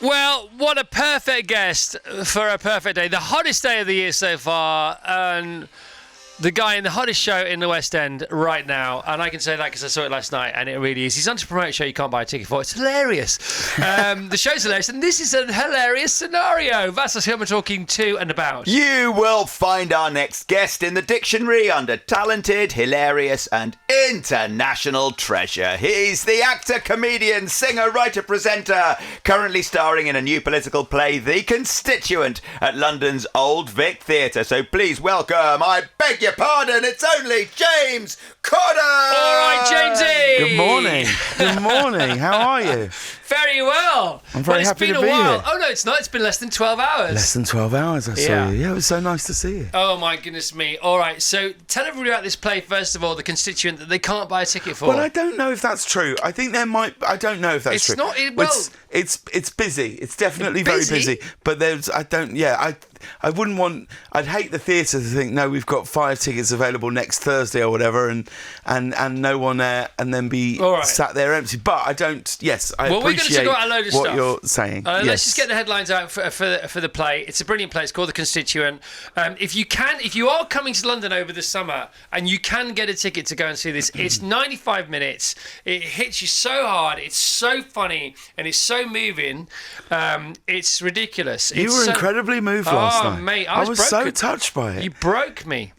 Well, what a perfect guest for a perfect day. The hottest day of the year so far, and the guy in the hottest show in the West End right now. And I can say that because I saw it last night, and it really is. He's on to promote a show you can't buy a ticket for. It's hilarious. The show's hilarious, and this is a hilarious scenario. That's who I'm talking to and about. You will find our next guest in the dictionary under talented, hilarious and international treasure. He's the actor, comedian, singer, writer, presenter, currently starring in a new political play, The Constituent, at London's Old Vic Theatre. So please welcome, I beg your pardon, it's only James Corden! All right, Jamesy! Good morning. Good morning. How are you? Very well. I'm very happy to be here. Oh, no, it's not. It's been less than 12 hours. Less than 12 hours I saw you. Yeah, it was so nice to see you. Oh, my goodness me. All right, so tell everybody about this play, first of all, The Constituent, that they can't buy a ticket for. Well, I don't know if that's true. I think there might... I don't know if that's true. It's not... It's busy. It's definitely very busy. But there's... I don't... Yeah, I wouldn't want... I'd hate the theatre to think, no, we've got 5 tickets available next Thursday or whatever, and no one there, and then be sat there empty. But I don't... Yes, I appreciate we're going to talk about a load of what stuff. You're saying. Yes. Let's just get the headlines out for the play. It's a brilliant play. It's called The Constituent. If you are coming to London over the summer and you can get a ticket to go and see this, it's 95 minutes. It hits you so hard. It's so funny and it's so moving. It's ridiculous. You were incredibly moved last night. Mate, I was so touched by it. You broke me.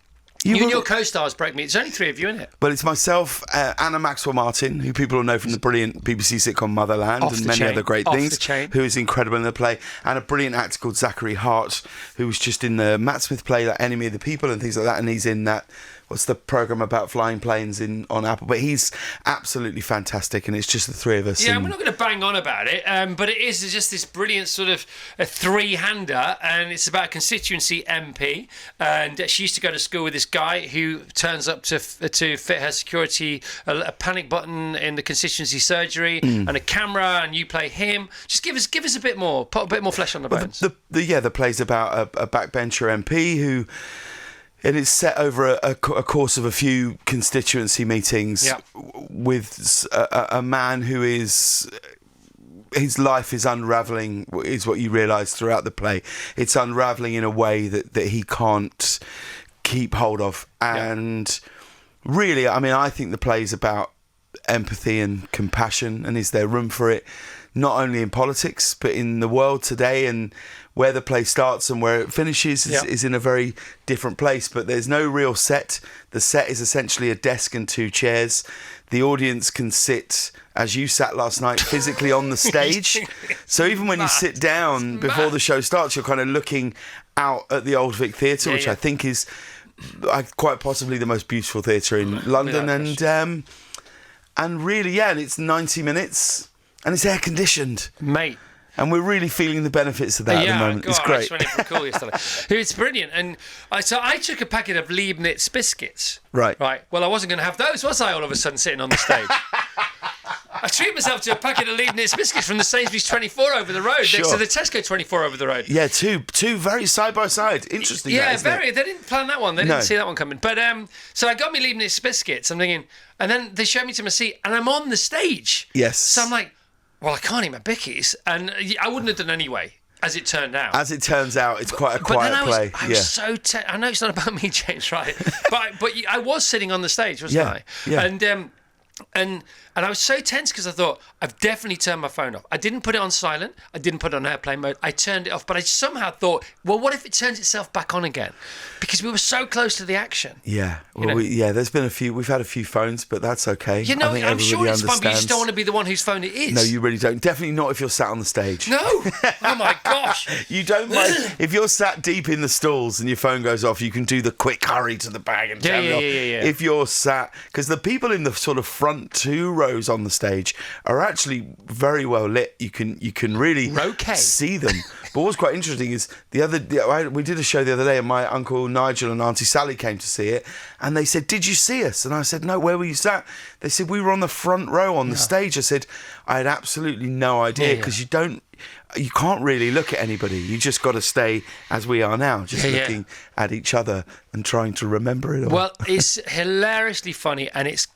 You and your co-stars broke me. There's only 3 of you in it. Well, it's myself, Anna Maxwell Martin, who people will know from the brilliant BBC sitcom Motherland and many other great things, who is incredible in the play, and a brilliant actor called Zachary Hart, who was just in the Matt Smith play, like Enemy of the People and things like that, and he's in that... What's the programme about flying planes on Apple? But he's absolutely fantastic, and it's just the 3 of us. Yeah, we're not going to bang on about it, but it is just this brilliant sort of a 3-hander, and it's about a constituency MP, and she used to go to school with this guy who turns up to fit her security, a panic button in the constituency surgery, and a camera, and you play him. Just give us a bit more, put a bit more flesh on the bones. The play's about a backbencher MP who... And it's set over a course of a few constituency meetings with a man who is... His life is unravelling, is what you realise throughout the play. It's unravelling in a way that he can't keep hold of. And really, I mean, I think the play's about empathy and compassion, and is there room for it, not only in politics, but in the world today, and where the play starts and where it finishes is in a very different place. But there's no real set. The set is essentially a desk and 2 chairs. The audience can sit, as you sat last night, physically on the stage. So even when you sit down before the show starts, you're kind of looking out at the Old Vic Theatre, which I think is quite possibly the most beautiful theatre in London. And really, and it's 90 minutes and it's air-conditioned. Mate. And we're really feeling the benefits of that at the moment. It's great. I just went in for a call yesterday. It's brilliant. And so I took a packet of Leibniz biscuits. Right. Well, I wasn't going to have those, was I, all of a sudden, sitting on the stage? I treated myself to a packet of Leibniz biscuits from the Sainsbury's 24 over the road, next to the Tesco 24 over the road. Yeah, two very side by side. Interesting. Yeah, very. They didn't plan that one. They didn't see that one coming. But so I got me Leibniz biscuits. I'm thinking, and then they showed me to my seat, and I'm on the stage. Yes. So I'm like, well, I can't eat my bickies, and I wouldn't have done anyway. As it turned out. As it turns out, it's quite a quiet play. I was so... I know it's not about me, James, right? but I was sitting on the stage, wasn't I? Yeah. And I was so tense because I thought, I've definitely turned my phone off. I didn't put it on silent. I didn't put it on airplane mode. I turned it off. But I somehow thought, well, what if it turns itself back on again? Because we were so close to the action. Yeah. Well, there's been we've had a few phones, but that's okay. You know, I'm sure it's fun, but you just don't want to be the one whose phone it is. No, you really don't. Definitely not if you're sat on the stage. No. Oh, my gosh. You don't mind. If you're sat deep in the stalls and your phone goes off, you can do the quick hurry to the bag and turn it off. Yeah. If you're sat... Because the people in the sort of front 2 rows on the stage are actually very well lit. You can really see them. But what's quite interesting is we did a show the other day, and my Uncle Nigel and Auntie Sally came to see it, and they said, "Did you see us?" And I said, "No, where were you sat?" They said, "We were on the front row on the stage." I said, "I had absolutely no idea, because you can't really look at anybody. You just got to stay as we are now, just looking at each other and trying to remember it all." Well, it's hilariously funny, and it's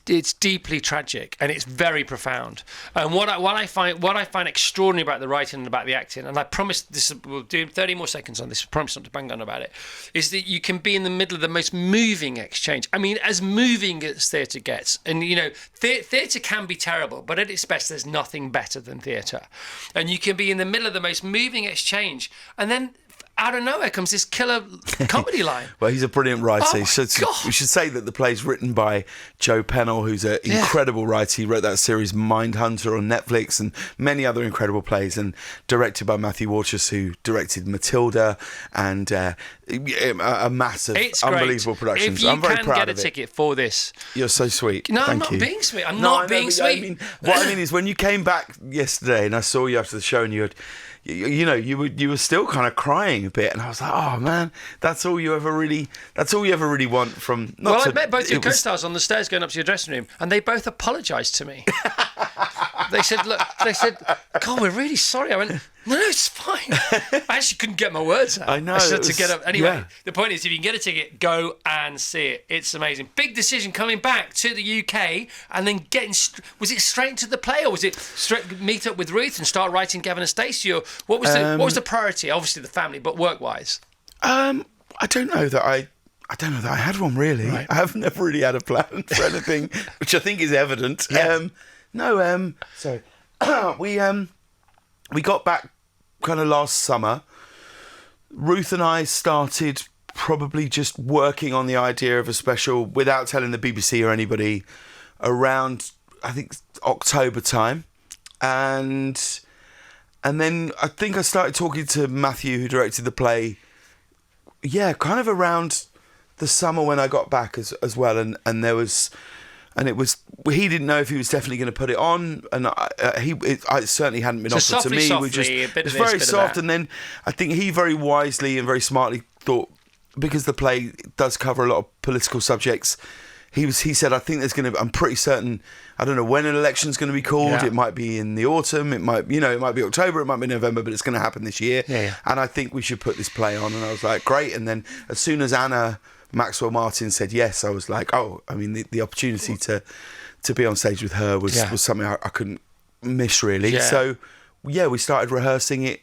it's deeply tragic and it's very profound. And what I find extraordinary about the writing and about the acting, and I promise this, we'll do 30 more seconds on this, I promise not to bang on about it, is that you can be in the middle of the most moving exchange. I mean, as moving as theatre gets, and you know, theatre can be terrible, but at its best, there's nothing better than theatre. And you can be in the middle of the most moving exchange, and then out of nowhere comes this killer comedy line. Well, he's a brilliant writer. Oh God. We should say that the play's written by Joe Pennell, who's an incredible writer. He wrote that series Mindhunter on Netflix and many other incredible plays, and directed by Matthew Warchus, who directed Matilda and a massive, unbelievable production. If you I'm very can proud get a of it. ticket for this. You're so sweet. No, I'm Thank not you. being sweet. I'm No, not I know, being but sweet. what I mean is, when you came back yesterday and I saw you after the show and you were still kind of crying a bit, and I was like, oh man, that's all you ever really want from. I met both your co-stars on the stairs going up to your dressing room, and they both apologised to me. They said, God, we're really sorry. I went, no, it's fine. I actually couldn't get my words out. I know. I just had to get up. Anyway, yeah. The point is, if you can get a ticket, go and see it. It's amazing. Big decision coming back to the UK and then getting... Was it straight to the play, or was it straight meet up with Ruth and start writing Gavin and Stacey? Or what was the priority? Obviously the family, but work-wise? I don't know that I had one, really. Right. I've never really had a plan for anything, which I think is evident. Yeah. Sorry. We got back kind of last summer. Ruth and I started probably just working on the idea of a special without telling the BBC or anybody around, I think, October time. And then I think I started talking to Matthew, who directed the play, kind of around the summer when I got back as well. He didn't know if he was definitely going to put it on, and I certainly hadn't been offered to me. It was very soft, and then I think he very wisely and very smartly thought, because the play does cover a lot of political subjects, he said, I think I'm pretty certain, I don't know when an election's going to be called. Yeah. It might be in the autumn, it might be October, it might be November, but it's going to happen this year. Yeah. And I think we should put this play on. And I was like, great. And then as soon as Anna Maxwell Martin said yes, I was like, oh, I mean, the opportunity to be on stage with her was something I couldn't miss, really. Yeah. So we started rehearsing it,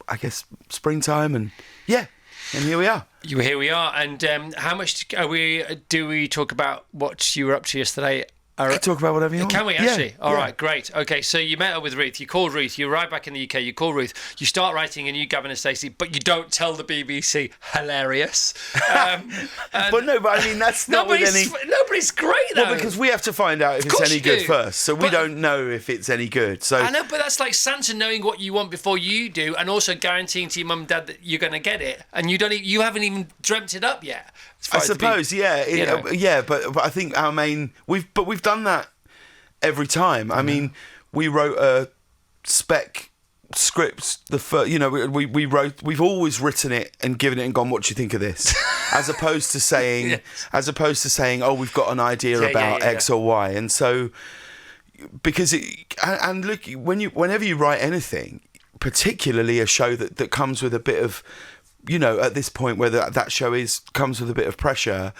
I guess, springtime, and here we are. Here we are. And how much do we talk about what you were up to yesterday? We can talk about whatever you want. Can we actually? Yeah, All right, great. Okay, so you met up with Ruth. You called Ruth. You arrive back in the UK. You call Ruth. You start writing a new Gavin and Stacey, but you don't tell the BBC. Hilarious. But I mean, that's not with any... No, but it's great, though. Well, because we have to find out if it's any good first. So we don't know if it's any good. So I know, but that's like Santa knowing what you want before you do, and also guareeing to your mum and dad that you're going to get it, and you haven't even dreamt it up yet. I suppose, but I think our main... We've done that every time. I mean, we wrote a spec script. We've always written it and given it and gone, what do you think of this? As opposed to saying, oh, we've got an idea about X or Y. And so, because look, whenever you write anything, particularly a show that comes with a bit of, at this point where that show comes with a bit of pressure,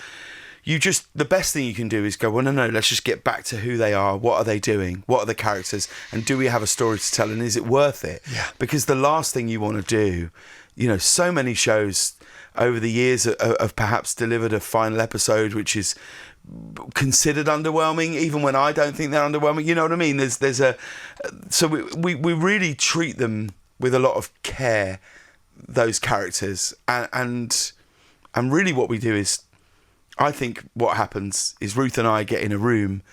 the best thing you can do is go, well, no, let's just get back to who they are. What are they doing? What are the characters? And do we have a story to tell? And is it worth it? Yeah. Because the last thing you want to do, so many shows over the years have perhaps delivered a final episode which is considered underwhelming, even when I don't think they're underwhelming. You know what I mean? So we really treat them with a lot of care, those characters, and really what we do is, I think what happens is Ruth and I get in a room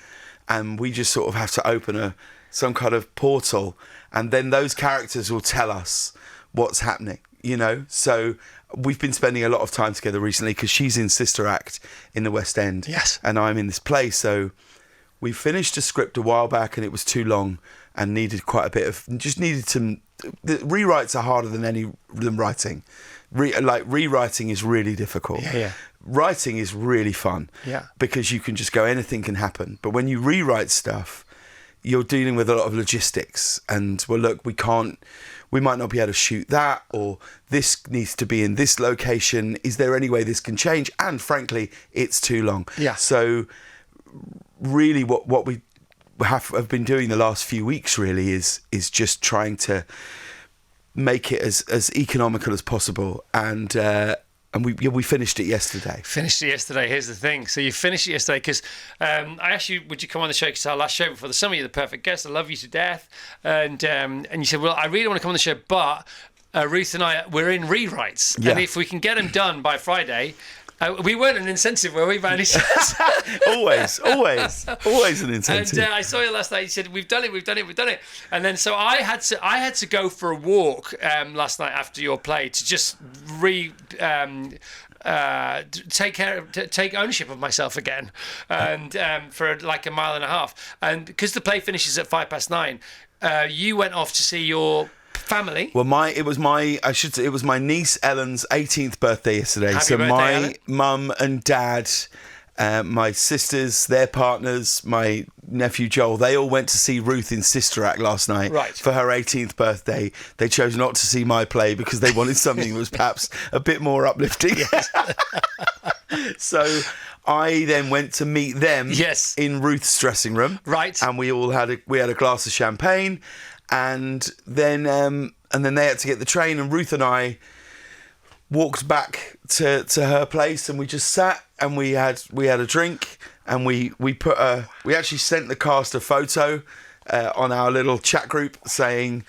and we just sort of have to open some kind of portal, and then those characters will tell us what's happening, So we've been spending a lot of time together recently because she's in Sister Act in the West End. Yes. And I'm in this play. So we finished a script a while back and it was too long and needed some... The rewrites are harder than writing. Rewriting is really difficult. Yeah. Writing is really fun. Yeah. Because you can just go, anything can happen. But when you rewrite stuff, you're dealing with a lot of logistics. And, well, look, we might not be able to shoot that, or this needs to be in this location. Is there any way this can change? And frankly, it's too long. Yeah. So really what we have been doing the last few weeks really is just trying to make it as economical as possible, and we finished it yesterday. Here's the thing. So you finished it yesterday because I asked you, would you come on the show? Because our last show before the summer, you're the perfect guest. I love you to death. And you said, well, I really want to come on the show, but Ruth and I, we're in rewrites. Yeah. And if we can get them done by Friday... we weren't an incentive, were we, by any chance? always an incentive. And I saw you last night. You said, "We've done it." And then so I had to go for a walk last night after your play to just take ownership of myself again, and for like a mile and a half. And because the play finishes at 9:05, you went off to see your family. Well, it was my niece Ellen's 18th birthday yesterday. Happy birthday, my Ellen. mum and dad, my sisters, their partners, my nephew Joel, they all went to see Ruth in Sister Act last night for her 18th birthday. They chose not to see my play because they wanted something that was perhaps a bit more uplifting. So I then went to meet them in Ruth's dressing room. Right. And we had a glass of champagne. And then they had to get the train, and Ruth and I walked back to her place, and we just sat and we had a drink, and we actually sent the cast a photo on our little chat group saying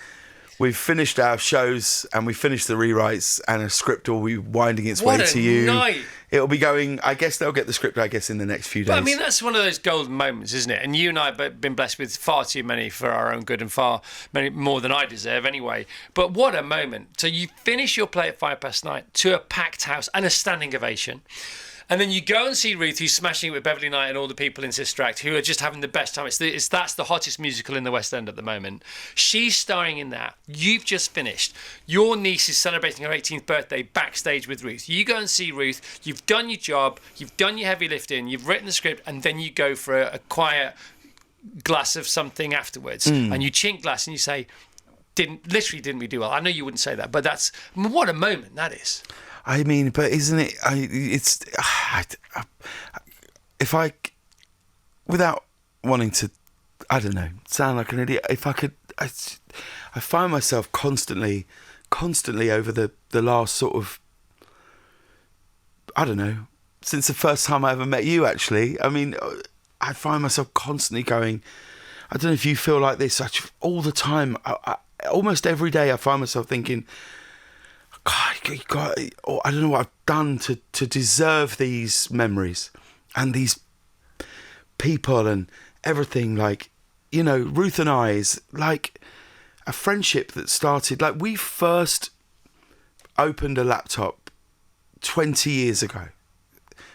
we've finished our shows and we finished the rewrites, and a script will be winding its way to you. Night. It'll be going. I guess they'll get the script. In the next few days. But I mean, that's one of those golden moments, isn't it? And you and I have been blessed with far too many for our own good, and far many more than I deserve, anyway. But what a moment! So you finish your play at 9:05 to a packed house and a standing ovation. And then you go and see Ruth, who's smashing it with Beverly Knight and all the people in Sister Act, who are just having the best time. That's the hottest musical in the West End at the moment. She's starring in that. You've just finished. Your niece is celebrating her 18th birthday backstage with Ruth. You go and see Ruth. You've done your job. You've done your heavy lifting. You've written the script. And then you go for a quiet glass of something afterwards. And you chink glass and you say, didn't we do well? I know you wouldn't say that, but what a moment that is. I mean, but isn't it? Without wanting to, I don't know, sound like an idiot. If I could, I find myself constantly over the last sort of, I don't know, since the first time I ever met you. Actually, I mean, I find myself constantly going. I don't know if you feel like this. All the time, almost every day, I find myself thinking, God, I don't know what I've done to deserve these memories and these people and everything. Like, you know, Ruth and I is like a friendship that started, like we first opened a laptop 20 years ago.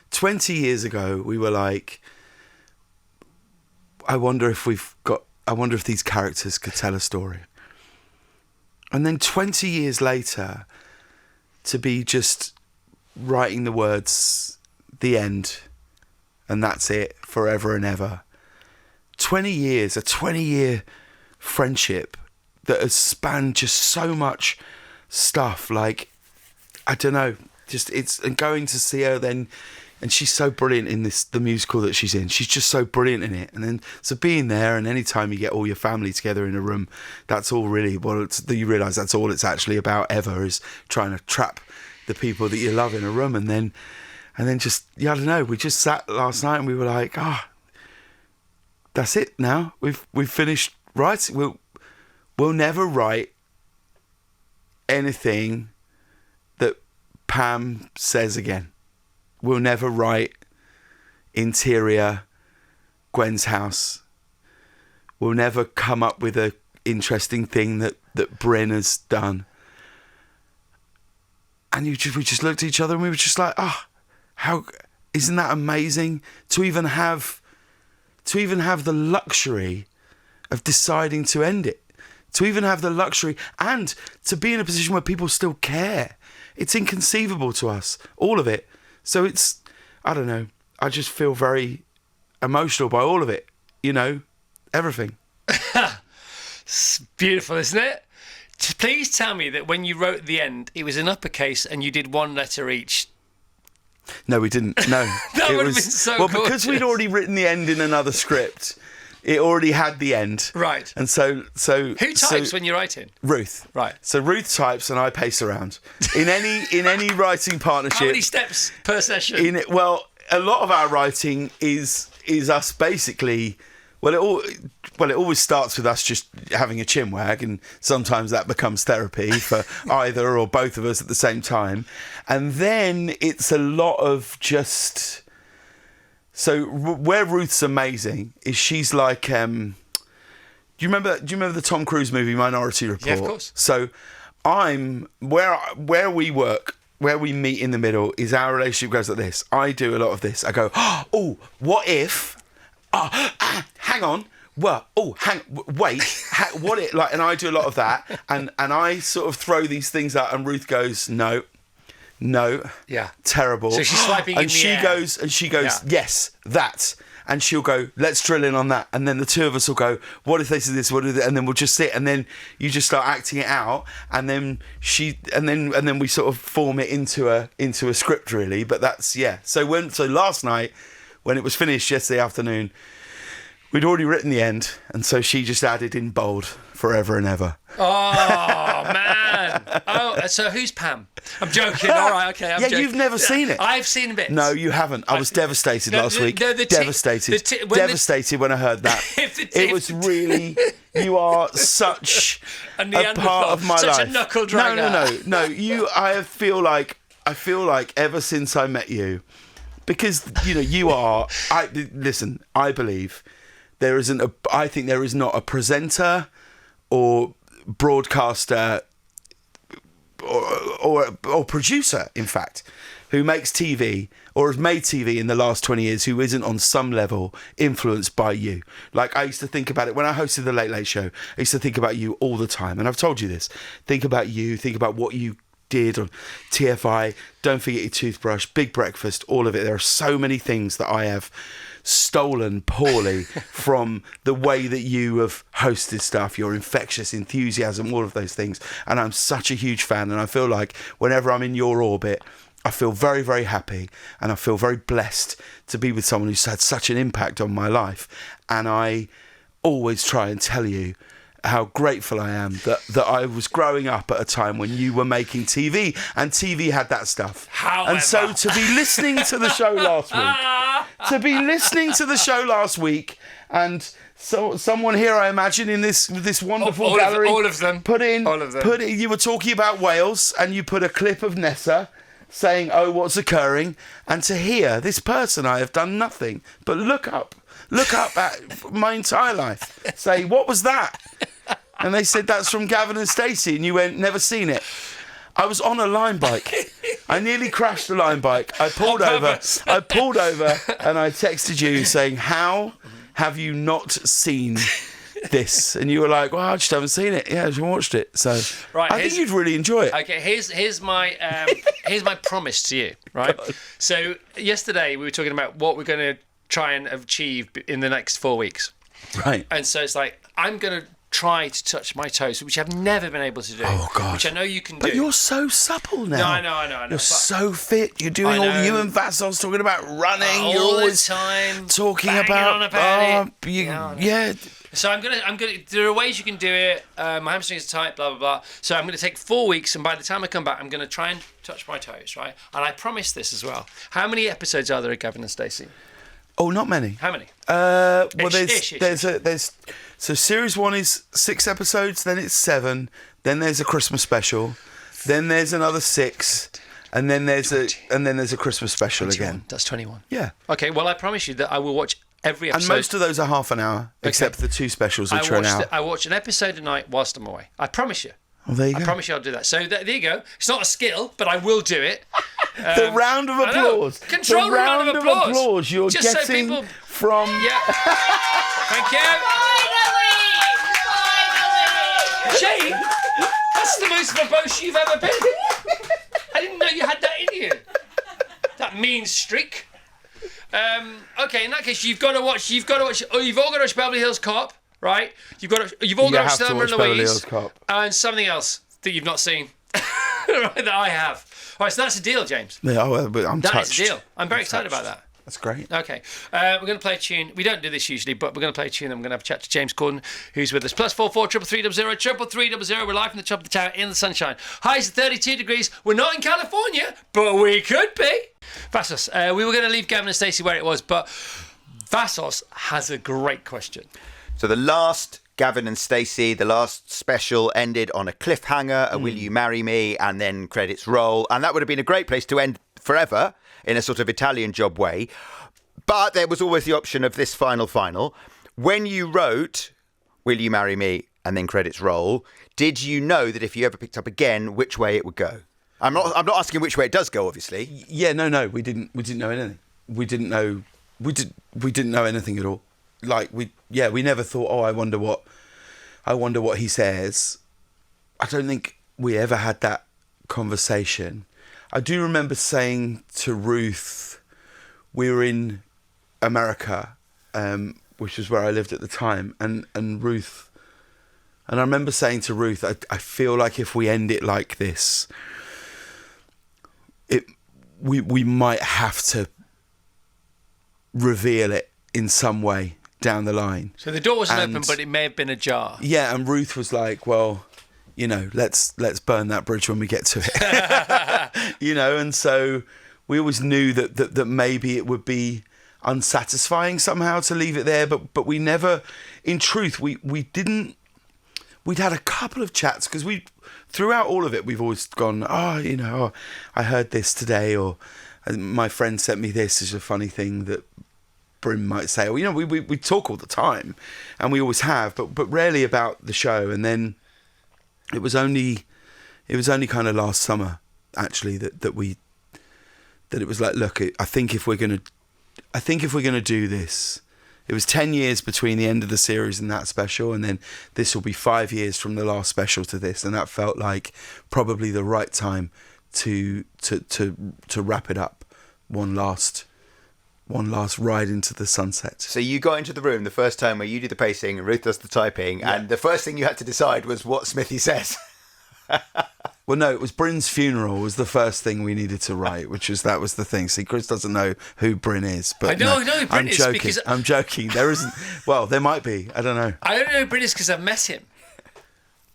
20 years ago, we were like, I wonder if these characters could tell a story. And then 20 years later, to be just writing the words, the end, and that's it, forever and ever. 20 years, a 20-year friendship that has spanned just so much stuff. Like, I don't know, and going to see her then, and she's so brilliant in the musical that she's in. She's just so brilliant in it. And then, so being there, and any time you get all your family together in a room, that's all really, you realise that's all it's actually about ever, is trying to trap the people that you love in a room. And then just, I don't know, we just sat last night and we were like, that's it now. We've finished writing. We'll never write anything that Pam says again. We'll never write interior Gwen's house. We'll never come up with a interesting thing that Bryn has done. And we just looked at each other and we were just like, how isn't that amazing to even have the luxury of deciding to end it, to even have the luxury and to be in a position where people still care. It's inconceivable to us, all of it. So it's, I don't know, I just feel very emotional by all of it, you know, everything. It's beautiful, isn't it? Please tell me that when you wrote the end, it was in uppercase and you did one letter each. No, we didn't. No. That would have been so Well, because we'd gorgeous. already written the end in another script, it already had the end. Right. And so Who types when you're writing? Ruth. Right. So Ruth types and I pace around. In any writing partnership. How many steps per session? Well, a lot of our writing is us basically. Well, it always starts with us just having a chinwag, and sometimes that becomes therapy for either or both of us at the same time. And then it's a lot of just. So where Ruth's amazing is she's like. Do you remember the Tom Cruise movie Minority Report? Yeah, of course. So I'm where we work. Where we meet in the middle is our relationship goes like this. I do a lot of this. I go, oh, what if? Hang on. Well, wait. What it like? And I do a lot of that, and I sort of throw these things out, and Ruth goes, no, Yeah. terrible. So she's swiping in and the she air. goes, Yeah. yes, that. And she'll go, let's drill in on that. And then the two of us will go, what if they say this? What if they? And then we'll just sit, and then you just start acting it out, and then then we sort of form it into a script, really. But that's So last night, when it was finished yesterday afternoon, we'd already written the end, and so she just added in bold, forever and ever. Oh, man. Oh, so who's Pam? I'm joking. All right, okay. I'm joking. You've never seen it. I've seen a bit. No, you haven't. I was devastated last week. Devastated. Devastated when I heard that. It was really. You are such a part of my life. Such a knuckle dragger. No. I feel like ever since I met you, because you are. Listen. I believe there isn't a. I think there is not a presenter or broadcaster or producer, in fact, who makes TV or has made TV in the last 20 years who isn't on some level influenced by you. Like, I used to think about it when I hosted the Late Late Show. I used to think about you all the time, and I've told you this. Think about you. Think about what you did on TFI. Don't forget your toothbrush. Big Breakfast. All of it. There are so many things that I have stolen poorly from the way that you have hosted stuff, your infectious enthusiasm, all of those things. And I'm such a huge fan, and I feel like whenever I'm in your orbit, I feel very, very happy, and I feel very blessed to be with someone who's had such an impact on my life. And I always try and tell you how grateful I am that I was growing up at a time when you were making TV, and TV had that stuff. However. And so to be listening to the show last week, and so someone here, I imagine, in this wonderful gallery, all of them. put in. You were talking about Wales, and you put a clip of Nessa saying, "Oh, what's occurring?" And to hear this person, I have done nothing but look up at my entire life, say, "What was that?" And they said, "That's from Gavin and Stacey," and you went, "Never seen it." I was on a line bike. I nearly crashed the line bike. I pulled over, and I texted you saying, "How have you not seen this?" And you were like, "Well, I just haven't seen it." Yeah, I just watched it. So right, I think you'd really enjoy it. Okay, here's my promise to you. Right. So yesterday we were talking about what we're going to try and achieve in the next 4 weeks. Right. And so it's like, I'm going to try to touch my toes, which I've never been able to do. Oh, God. Which I know you can do. But you're so supple now. No, I know. You're so fit. You're doing all you and Vassos talking about running. You're all always the time talking banging about on about it. yeah. So I'm gonna. There are ways you can do it. My hamstrings are tight. Blah blah blah. So I'm gonna take 4 weeks, and by the time I come back, I'm gonna try and touch my toes, right? And I promise this as well. How many episodes are there of Gavin and Stacey? Oh, not many. How many? Well, Ish. So series 1 is 6 episodes, then it's 7, then there's a Christmas special, then there's another 6, and then there's a Christmas special 21. again. That's 21. Yeah. Okay. Well, I promise you that I will watch every episode. And most of those are half an hour, except the 2 specials, which are an hour. I watch an episode a night whilst I'm away. I promise you. Well, there you go. I promise you I'll do that. So there you go. It's not a skill, but I will do it. The round of applause. Control the round of applause you're just getting so people... from... Yeah. Thank you. Jane, that's the most verbose you've ever been. I didn't know you had that in you. That mean streak. Okay, in that case, you've got to watch. You've all got to watch Beverly Hills Cop, right? You've all got to watch Thelma and Beverly Hills Louise, Cop. and something else that you've not seen. right, that I have. All right, so that's a deal, James. Yeah, well, I'm touched. That is a deal. I'm very excited about that. That's great. Okay, we're going to play a tune. We don't do this usually, but we're going to play a tune. And we're going to have a chat to James Corden, who's with us. +44 333 00 333. We're live from the top of the tower in the sunshine. Highs at 32 degrees. We're not in California, but we could be. Vassos, we were going to leave Gavin and Stacey where it was, but Vassos has a great question. So the last Gavin and Stacey, the last special, ended on a cliffhanger, a Will You Marry Me, and then credits roll. And that would have been a great place to end forever, in a sort of Italian job way. But there was always the option of this final. When you wrote Will You Marry Me and then credits roll, did you know that if you ever picked up again, which way it would go? I'm not asking which way it does go, obviously. Yeah, no, we didn't know anything. We didn't know anything at all. Like we never thought, I wonder what he says. I don't think we ever had that conversation. I do remember saying to Ruth, we were in America, which was where I lived at the time, and Ruth, and I remember saying to Ruth, I feel like if we end it like this, we might have to reveal it in some way down the line. So the door wasn't open, but it may have been ajar. Yeah, and Ruth was like, well, let's burn that bridge when we get to it. And so we always knew that maybe it would be unsatisfying somehow to leave it there, but we never, in truth, we didn't. We'd had a couple of chats because throughout all of it, we've always gone, I heard this today, or my friend sent me this as a funny thing that Bryn might say, or we talk all the time, and we always have, but rarely about the show. And then it was only kind of last summer actually that it was like, look, I think if we're gonna do this, it was 10 years between the end of the series and that special, and then this will be 5 years from the last special to this, and that felt like probably the right time to wrap it up. One last ride into the sunset. So you got into the room the first time where you do the pacing and Ruth does the typing, and the first thing you had to decide was what Smithy says. Well, no, it was Bryn's funeral was the first thing we needed to write, that was the thing. See, Chris doesn't know who Bryn is, but I know who Bryn is because I'm joking. There isn't. Well, there might be. I don't know. I don't know who Bryn is because I've met him.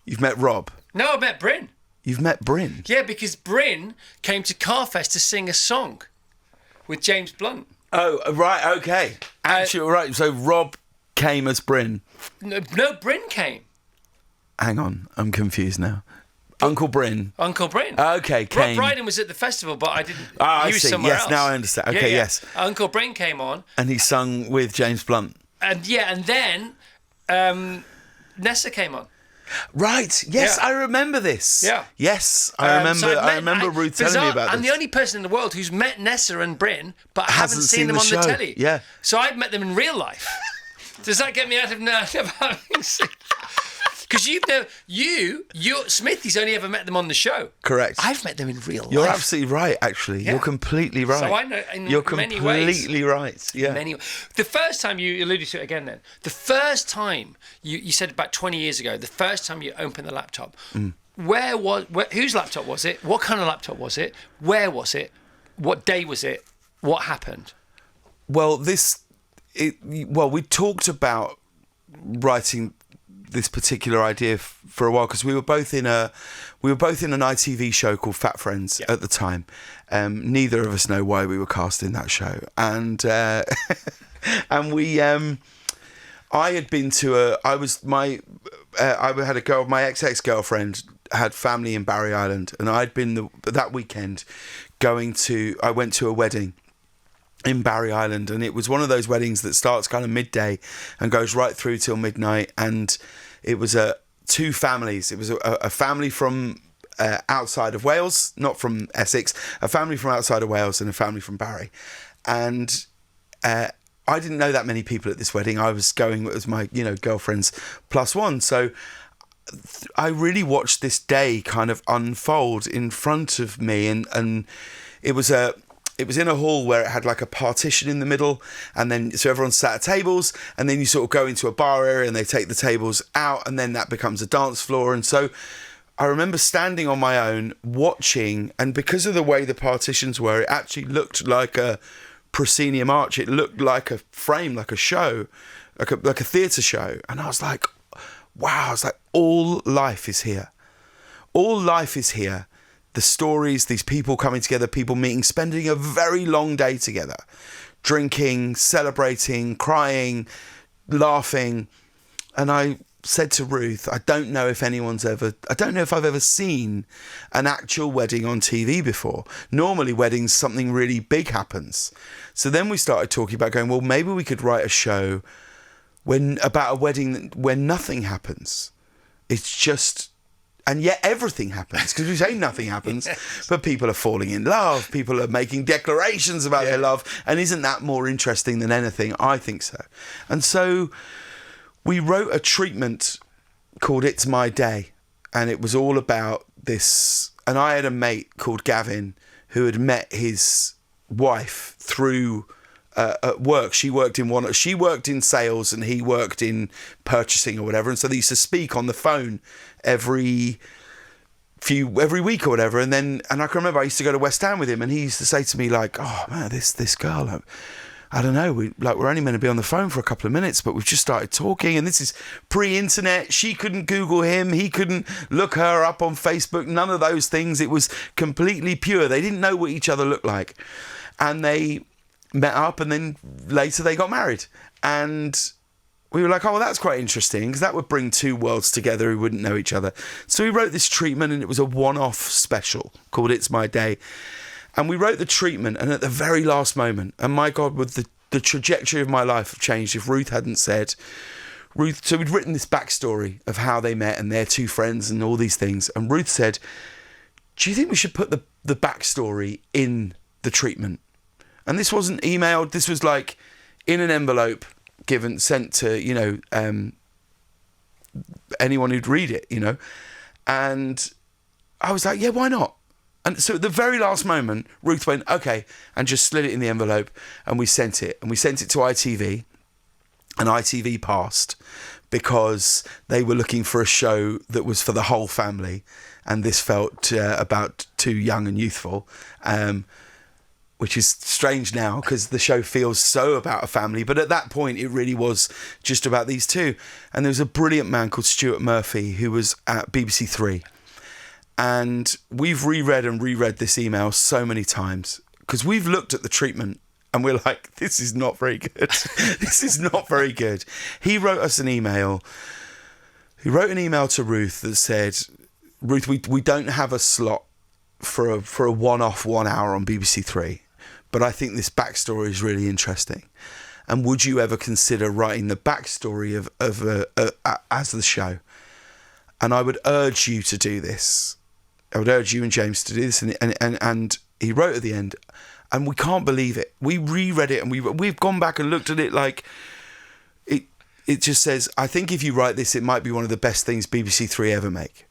You've met Rob? No, I've met Bryn. You've met Bryn? Yeah, because Bryn came to Carfest to sing a song with James Blunt. Oh, right, okay. Actually, right. So Rob came as Bryn. No, Bryn came. Hang on, I'm confused now. Uncle Bryn. Okay, came. Rob Brydon was at the festival, but I didn't. I was see. somewhere Yes, else. now I understand. Okay, yes. Uncle Bryn came on, and he sung with James Blunt. And then Nessa came on. Right. Yes, Yeah. I remember this. Yeah. Yes, I remember Ruth telling me about I'm this. the only person in the world who's met Nessa and Bryn, but haven't seen them on the telly. Yeah. So I've met them in real life. Does that get me out of having seen? Because Smithy's only ever met them on the show. Correct. I've met them in real life. You're absolutely right, actually. Yeah. You're completely right. So I know You're many ways. completely right. Yeah. The first time you alluded to it again then, the first time you said about 20 years ago, the first time you opened the laptop, whose laptop was it? What kind of laptop was it? Where was it? What day was it? What happened? Well, we talked about writing this particular idea for a while because we were both in an ITV show called Fat Friends at the time. Neither of us know why we were cast in that show, and I had been to I had a girl, my ex-girlfriend had family in Barry Island, and I'd been that weekend I went to a wedding in Barry Island, and it was one of those weddings that starts kind of midday and goes right through till midnight, and it was two families. It was a family from outside of Wales, not from Essex, a family from outside of Wales and a family from Barry, and I didn't know that many people at this wedding. I was going as my girlfriend's plus one, so I really watched this day kind of unfold in front of me, and it was in a hall where it had like a partition in the middle, and then so everyone sat at tables, and then you sort of go into a bar area and they take the tables out, and then that becomes a dance floor. And so I remember standing on my own, watching, and because of the way the partitions were, it actually looked like a proscenium arch. It looked like a frame, like a show, like a theatre show. And I was like, wow, I was like, all life is here. All life is here. The stories, these people coming together, people meeting, spending a very long day together, drinking, celebrating, crying, laughing. And I said to Ruth, I don't know if I've ever seen an actual wedding on TV before. Normally weddings, something really big happens. So then we started talking about going, well, maybe we could write a show about a wedding where nothing happens. It's just, and yet everything happens, because we say nothing happens, but people are falling in love, people are making declarations about their love, and isn't that more interesting than anything? I think so. And so we wrote a treatment called It's My Day, and it was all about this. And I had a mate called Gavin who had met his wife through at work. She worked in sales and he worked in purchasing or whatever. And so they used to speak on the phone every week or whatever. And I can remember I used to go to West Ham with him, and he used to say to me like, "Oh man, this girl, I don't know, we're only meant to be on the phone for a couple of minutes, but we've just started talking, and this is pre-internet. She couldn't Google him, he couldn't look her up on Facebook, none of those things. It was completely pure. They didn't know what each other looked like, and they met up, and then later they got married. And we were like, oh, well, that's quite interesting, because that would bring two worlds together who wouldn't know each other. So we wrote this treatment, and it was a one-off special called It's My Day. And we wrote the treatment, and at the very last moment, and my God, would the trajectory of my life have changed if Ruth hadn't said, so we'd written this backstory of how they met and their two friends and all these things. And Ruth said, do you think we should put the backstory in the treatment? And this wasn't emailed, this was like in an envelope, sent to, anyone who'd read it, And I was like, yeah, why not? And so at the very last moment, Ruth went, okay, and just slid it in the envelope, and we sent it. And we sent it to ITV, and ITV passed because they were looking for a show that was for the whole family, and this felt about too young and youthful, which is strange now because the show feels so about a family. But at that point, it really was just about these two. And there was a brilliant man called Stuart Murphy who was at BBC Three. And we've reread this email so many times because we've looked at the treatment and we're like, this is not very good. This is not very good. He wrote us an email. He wrote an email to Ruth that said, Ruth, we don't have a slot for a one-off 1 hour on BBC Three, but I think this backstory is really interesting. And would you ever consider writing the backstory of as the show? And I would urge you to do this. I would urge you and James to do this. And he wrote at the end, and we can't believe it. We reread it, and we've gone back and looked at it like it just says, I think if you write this, it might be one of the best things BBC Three ever make.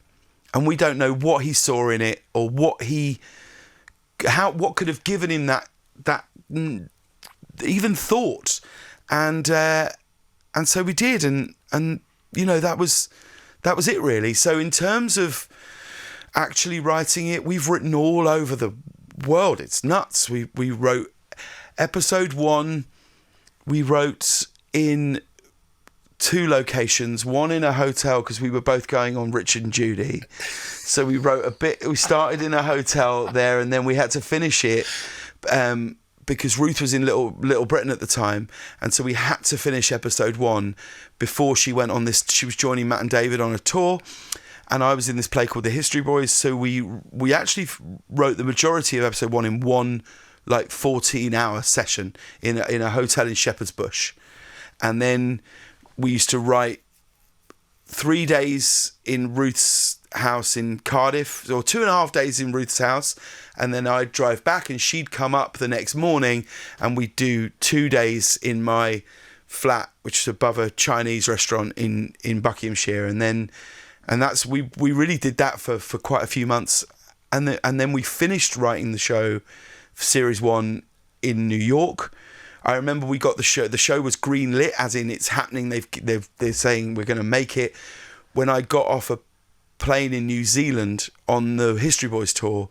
And we don't know what he saw in it or what could have given him that even thought. And so we did. And that was it really. So in terms of actually writing it, we've written all over the world. It's nuts. We wrote episode 1. We wrote in 2 locations, one in a hotel because we were both going on Richard and Judy. So we wrote a bit. We started in a hotel there, and then we had to finish it because Ruth was in Little Britain at the time, and so we had to finish episode 1 before she went on this. She was joining Matt and David on a tour. And I was in this play called The History Boys, so we actually wrote the majority of episode 1 in one 14-hour session in a hotel in Shepherd's Bush, and then we used to write 3 days in Ruth's house in Cardiff, or 2.5 days in Ruth's house, and then I'd drive back, and she'd come up the next morning, and we'd do 2 days in my flat, which is above a Chinese restaurant in Buckinghamshire, and that's we really did that for quite a few months, and then we finished writing the show, series 1, in New York. I remember we got the show. The show was green lit, as in it's happening. They're saying we're going to make it. When I got off a playing in New Zealand on the History Boys tour,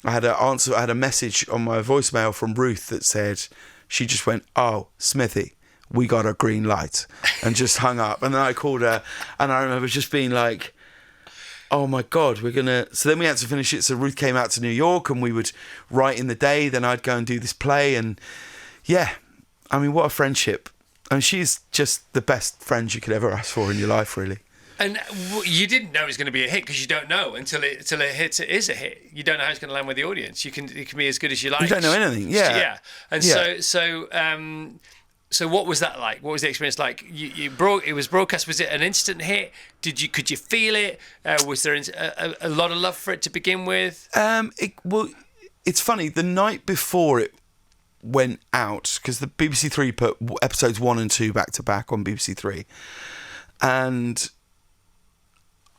I had a message on my voicemail from Ruth that said, she just went, "Oh, Smithy, we got a green light," and just hung up. And then I called her, and I remember just being like, oh my God, we're gonna. So then we had to finish it. So Ruth came out to New York, and we would write in the day. Then I'd go and do this play, and yeah, I mean, what a friendship. And she's just the best friend you could ever ask for in your life, really. And you didn't know it was going to be a hit, because you don't know until it hits. It is a hit. You don't know how it's going to land with the audience. It can be as good as you like. You don't know anything. Yeah. Yeah. And so what was that like? What was the experience like? It was broadcast. Was it an instant hit? Could you feel it? Was there a lot of love for it to begin with? It's funny. The night before it went out, because the BBC Three put episodes 1 and 2 back to back on BBC Three, and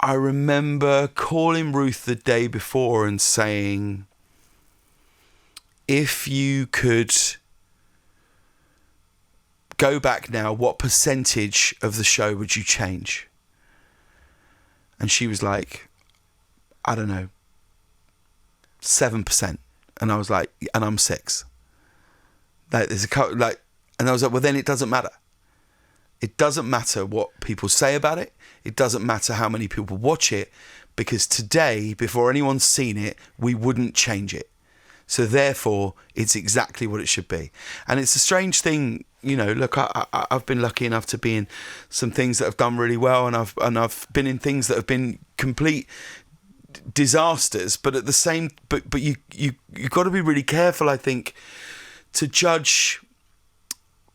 I remember calling Ruth the day before and saying, if you could go back now, what percentage of the show would you change? And she was like, I don't know, 7%. And I was like, and I'm 6. And I was like, well, then it doesn't matter. It doesn't matter what people say about it. It doesn't matter how many people watch it, because today, before anyone's seen it, we wouldn't change it. So therefore, it's exactly what it should be. And it's a strange thing, you know. Look, I've been lucky enough to be in some things that have done really well, and I've been in things that have been complete disasters. But at the same, but you got to be really careful, I think, to judge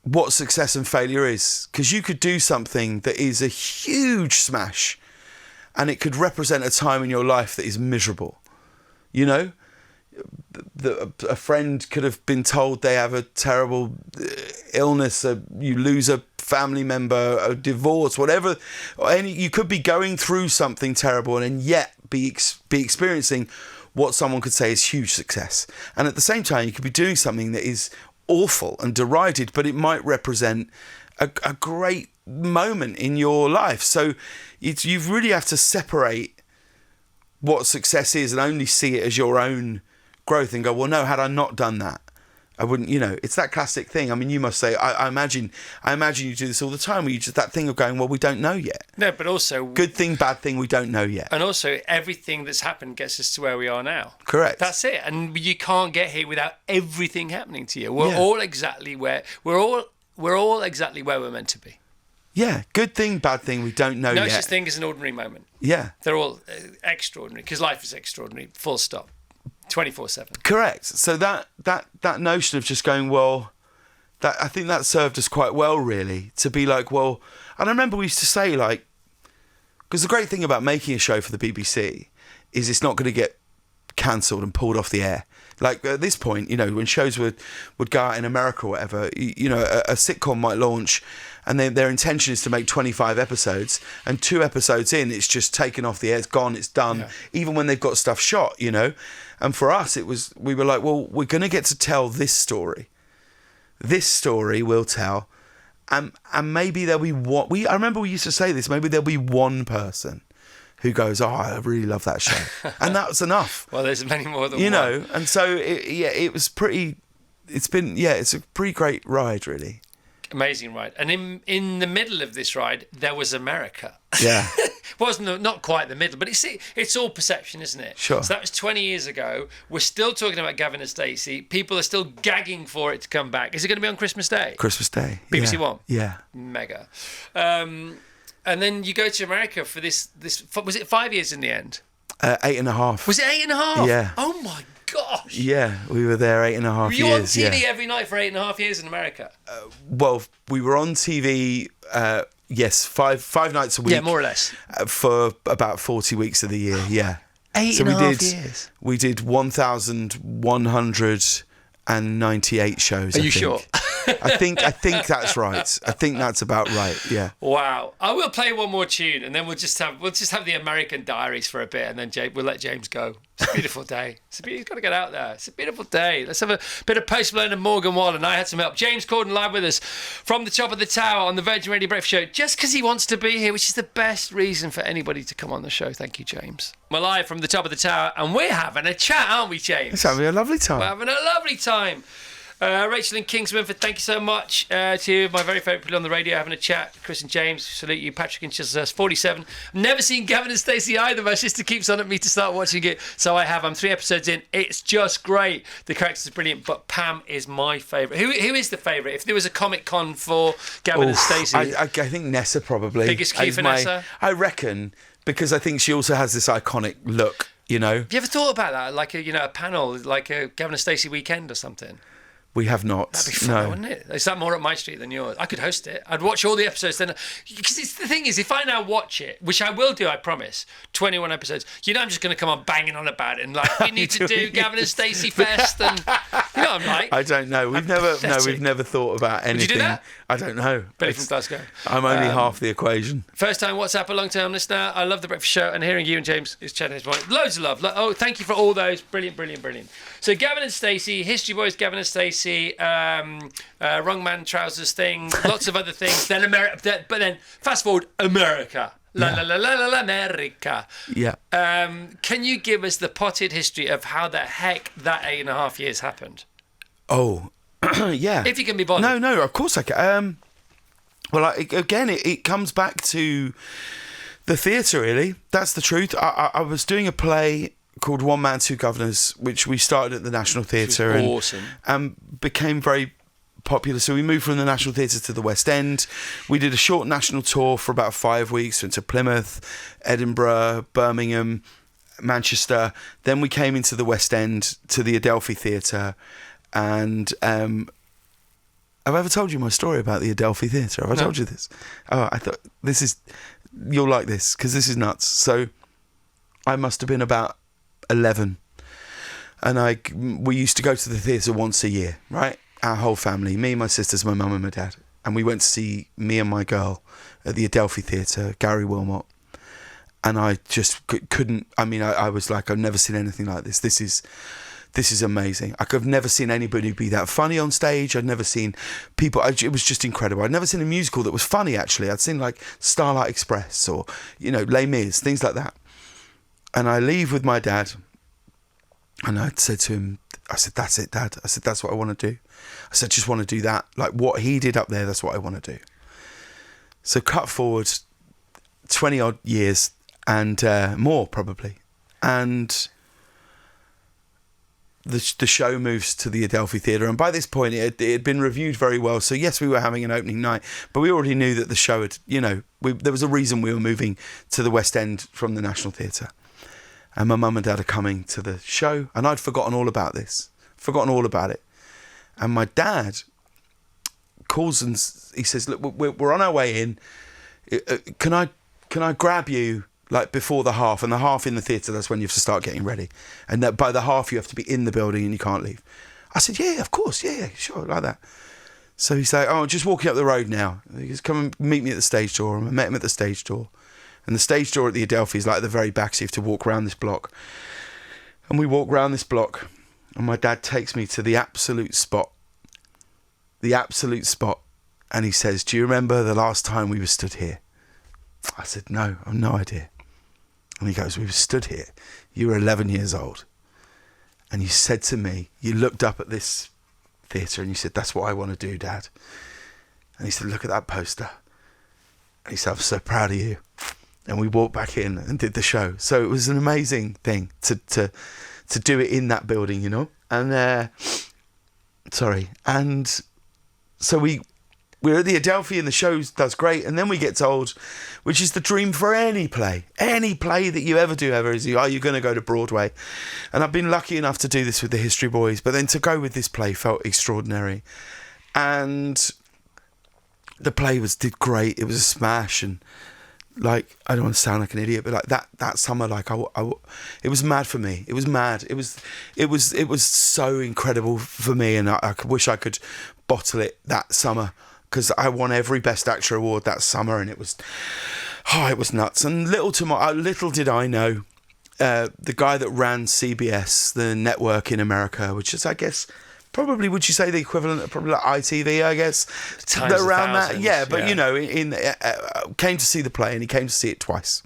what success and failure is, because you could do something that is a huge smash, and it could represent a time in your life that is miserable, you know. A friend could have been told they have a terrible illness, you lose a family member, a divorce, whatever. You could be going through something terrible and yet be experiencing what someone could say is huge success. And at the same time, you could be doing something that is awful and derided, but it might represent a great moment in your life. So you really have to separate what success is and only see it as your own growth and go, well, no, had I not done that, I wouldn't, you know. It's that classic thing. I mean, you must say, I imagine you do this all the time, where you just, that thing of going, well, we don't know yet. No, but also, good thing, bad thing, we don't know yet. And also, everything that's happened gets us to where we are now. Correct. That's it. And you can't get here without everything happening to you. We're all exactly where we're meant to be. Yeah, good thing, bad thing, we don't know yet. No such thing as an ordinary moment. Yeah. They're all extraordinary, because life is extraordinary, full stop. 24/7. Correct. So that notion of just going, well, that, I think that served us quite well, really, to be like, well, and I remember we used to say, like, because the great thing about making a show for the BBC is it's not going to get cancelled and pulled off the air. Like, at this point, you know, when shows would go out in America or whatever, you know, a sitcom might launch, and their intention is to make 25 episodes, and 2 episodes in, it's just taken off the air, it's gone, it's done, yeah. Even when they've got stuff shot, you know. And for us, we were like, well, we're going to get to tell this story. This story we'll tell, and maybe there'll be one. I remember we used to say this. Maybe there'll be one person who goes, oh, I really love that show, and that's enough. Well, there's many more than you one. know. And so it was pretty. It's a pretty great ride, really. Amazing ride. And in the middle of this ride, there was America. Yeah. Wasn't not quite the middle, but it's all perception, isn't it? Sure. So that was 20 years ago. We're still talking about Gavin and Stacey. People are still gagging for it to come back. Is it going to be on Christmas Day? Christmas Day. BBC One? Yeah. Mega. And then you go to America for this. Was it 5 years in the end? 8.5. Was it 8.5? Yeah. Oh my gosh. Yeah, we were there 8.5 years. Were you on TV every night for 8.5 years in America? Well, we were on TV, yes, five nights a week. Yeah, more or less. For about 40 weeks of the year, yeah. 8.5 years. We did 1,198 shows. Are you sure? I think that's right. I think that's about right. Yeah. Wow. I will play one more tune, and then we'll just have the American Diaries for a bit, and then we'll let James go. It's a beautiful day. He's got to get out there. It's a beautiful day. Let's have a bit of Post Malone and Morgan Wallen. I had some help. James Corden live with us from the top of the tower on the Virgin Radio Breakfast Show, just because he wants to be here, which is the best reason for anybody to come on the show. Thank you, James. We're live from the top of the tower, and we're having a chat, aren't we, James? It's having a lovely time. We're having a lovely time. Rachel and Kingsman, thank you so much to my very favourite people on the radio, having a chat. Chris and James, salute you. Patrick and Chislehurst, 47. Never seen Gavin and Stacey either. My sister keeps on at me to start watching it, so I have. I'm 3 episodes in. It's just great. The characters are brilliant, but Pam is my favourite. Who is the favourite? If there was a Comic Con for Gavin and Stacey, I think Nessa probably. Biggest key for Nessa? I reckon, because I think she also has this iconic look, you know. Have you ever thought about that? Like a panel, like a Gavin and Stacey weekend or something? We have not. That'd be fun, wouldn't it? Is that more up my street than yours? I could host it. I'd watch all the episodes then. Because the thing is, if I now watch it, which I will do, I promise, 21 episodes, I'm just going to come on banging on about it and like, we need to do Gavin and Stacey Fest, and you know what I'm like. I don't know. We've never thought about anything. Would you do that? I don't know. Billy from Glasgow. I'm only half the equation. First time WhatsApp, a long time listener. I love the breakfast show, and hearing you and James is chatting this morning. Loads of love. Oh, thank you for all those. Brilliant. So Gavin and Stacey, History Boys, Gavin and Stacey, Wrong Man Trousers thing, lots of other things. Then but then fast forward, America. La America. Yeah. Can you give us the potted history of how the heck that 8.5 years happened? Oh, yeah. If you can be bothered. No, of course I can. Well, again, it comes back to the theatre, really. That's the truth. I was doing a play called One Man, Two Governors, which we started at the National Theatre. Awesome. And became very popular. So we moved from the National Theatre to the West End. We did a short national tour for about 5 weeks. Went to Plymouth, Edinburgh, Birmingham, Manchester. Then we came into the West End to the Adelphia Theatre. And have I ever told you my story about the Adelphia Theatre? Have I told you this? Oh, I thought you'll like this because this is nuts. So I must have been about 11, and we used to go to the theatre once a year, right? Our whole family, me, my sisters, my mum and my dad, and we went to see Me and My Girl at the Adelphia Theatre, Gary Wilmot, and I just couldn't. I mean, I was like, I've never seen anything like this. This is amazing. I've never seen anybody be that funny on stage. I'd never seen people. It was just incredible. I'd never seen a musical that was funny. Actually, I'd seen like Starlight Express or Les Mis, things like that. And I leave with my dad, and I said to him, I said, "That's it, Dad." I said, "That's what I want to do." I said, "Just want to do that. Like what he did up there, that's what I want to do." So cut forward 20 odd years and more probably. And the show moves to the Adelphia Theatre. And by this point, it had been reviewed very well. So yes, we were having an opening night, but we already knew that the show had, there was a reason we were moving to the West End from the National Theatre. And my mum and dad are coming to the show, and I'd forgotten all about this, forgotten all about it. And my dad calls and he says, "Look, we're on our way in. Can I grab you like before the half?" And the half in the theatre, that's when you have to start getting ready. And that by the half you have to be in the building and you can't leave. I said, "Yeah, of course, yeah, sure, like that." So he's like, "Oh, just walking up the road now." He goes, "Come and meet me at the stage door." And I met him at the stage door. And the stage door at the Adelphia is like at the very back, so you have to walk around this block. And we walk around this block, and my dad takes me to the absolute spot. The absolute spot. And he says, "Do you remember the last time we were stood here?" I said, "No, I've no idea." And he goes, "We were stood here. You were 11 years old. And you said to me, you looked up at this theatre and you said, 'That's what I want to do, Dad.'" And he said, "Look at that poster." And he said, "I'm so proud of you." And we walked back in and did the show. So it was an amazing thing to do it in that building, And And so we're at the Adelphia and the show does great. And then we get told, which is the dream for any play that you ever do is, are you going to go to Broadway? And I've been lucky enough to do this with the History Boys, but then to go with this play felt extraordinary. And the play did great. It was a smash, and like, I don't want to sound like an idiot, but like that summer, like it was mad for me. It was mad. It was so incredible for me, and I wish I could bottle it that summer, because I won every Best Actor award that summer, and it was nuts. And little did I know, the guy that ran CBS, the network in America, which is, I guess, probably, would you say the equivalent of probably like ITV, I guess, around that, yeah. But you know, came to see the play, and he came to see it twice.